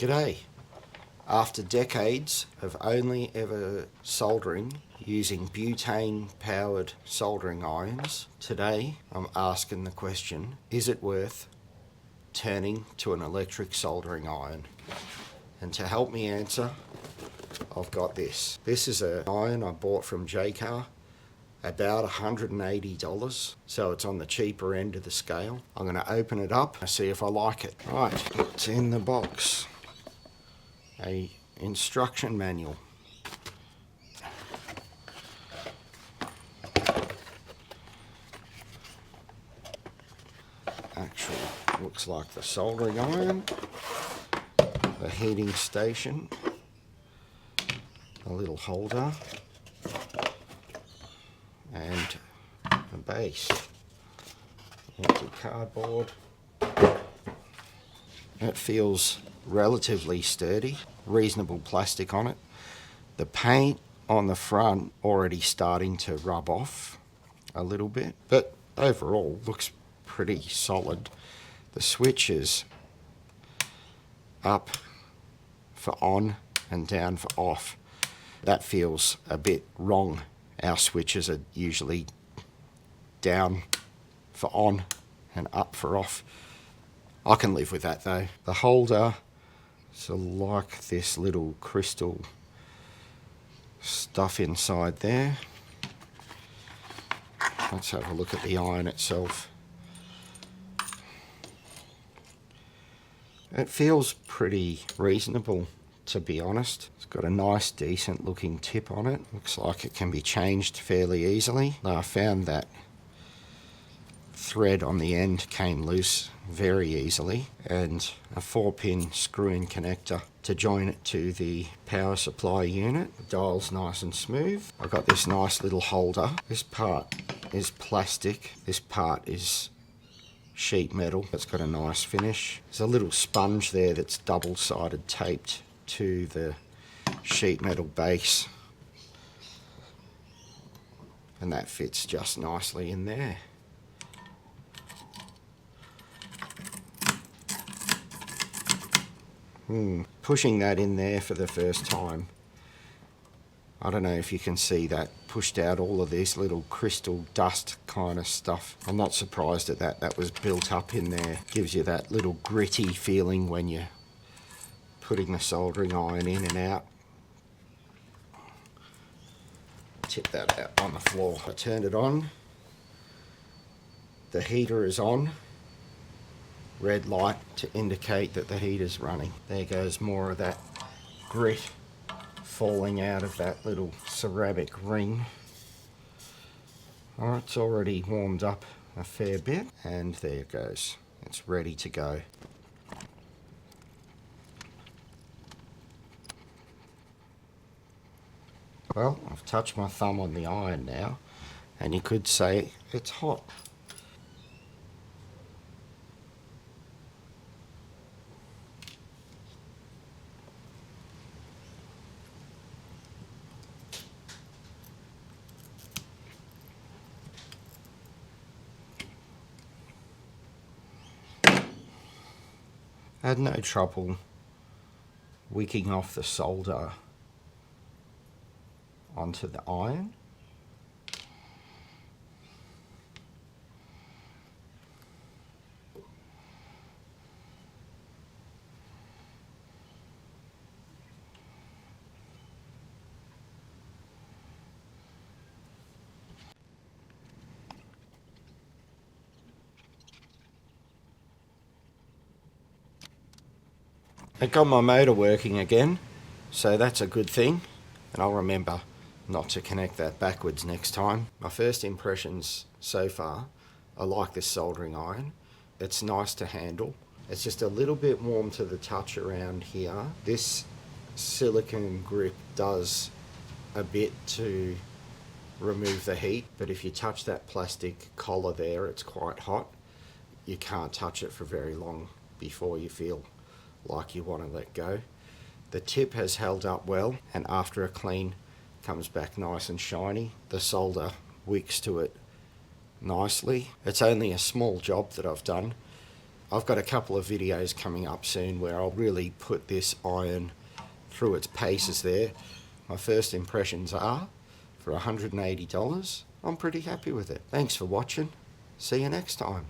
G'day. After decades of only ever soldering using butane powered soldering irons, today I'm asking the question, is it worth turning to an electric soldering iron? And to help me answer, I've got this. This is an iron I bought from Jaycar, about $180, so it's on the cheaper end of the scale. I'm going to open it up and see if I like it. Right, it's in the box. A instruction manual. Actually, looks like the soldering iron, the heating station, a little holder, and the base. Empty cardboard. It feels relatively sturdy, reasonable plastic on it. The paint on the front already starting to rub off a little bit, but overall looks pretty solid. The switch is up for on and down for off. That feels a bit wrong. Our switches are usually down for on and up for off. I can live with that though. The holder, so like this little crystal stuff inside there. Let's have a look at the iron itself. It feels pretty reasonable, to be honest. It's got a nice decent looking tip on it. Looks like it can be changed fairly easily. I found that thread on the end came loose very easily, and a 4-pin screw-in connector to join it to the power supply unit. The dial's nice and smooth. I've got this nice little holder. This part is plastic. This part is sheet metal. It's got a nice finish. There's a little sponge there that's double-sided taped to the sheet metal base, and that fits just nicely in there. Pushing that in there for the first time, I don't know if you can see that, pushed out all of this little crystal dust kind of stuff. I'm not surprised at that. That was built up in there. Gives you that little gritty feeling when you're putting the soldering iron in and out. Tip that out on the floor. I turned it on. The heater is on. Red light to indicate that the heater's running. There goes more of that grit falling out of that little ceramic ring. Alright, it's already warmed up a fair bit, and there it goes. It's ready to go. Well, I've touched my thumb on the iron now, and you could say it's hot. I had no trouble wicking off the solder onto the iron. I got my motor working again, so that's a good thing, and I'll remember not to connect that backwards next time. My first impressions so far, I like this soldering iron. It's nice to handle. It's just a little bit warm to the touch around here. This silicone grip does a bit to remove the heat, but if you touch that plastic collar there, it's quite hot. You can't touch it for very long before you feel like you want to let go. The tip has held up well, and after a clean comes back nice and shiny. The solder wicks to it nicely. It's only a small job that I've done. I've got a couple of videos coming up soon where I'll really put this iron through its paces there. My first impressions are, for $180, I'm pretty happy with it. Thanks for watching. See you next time.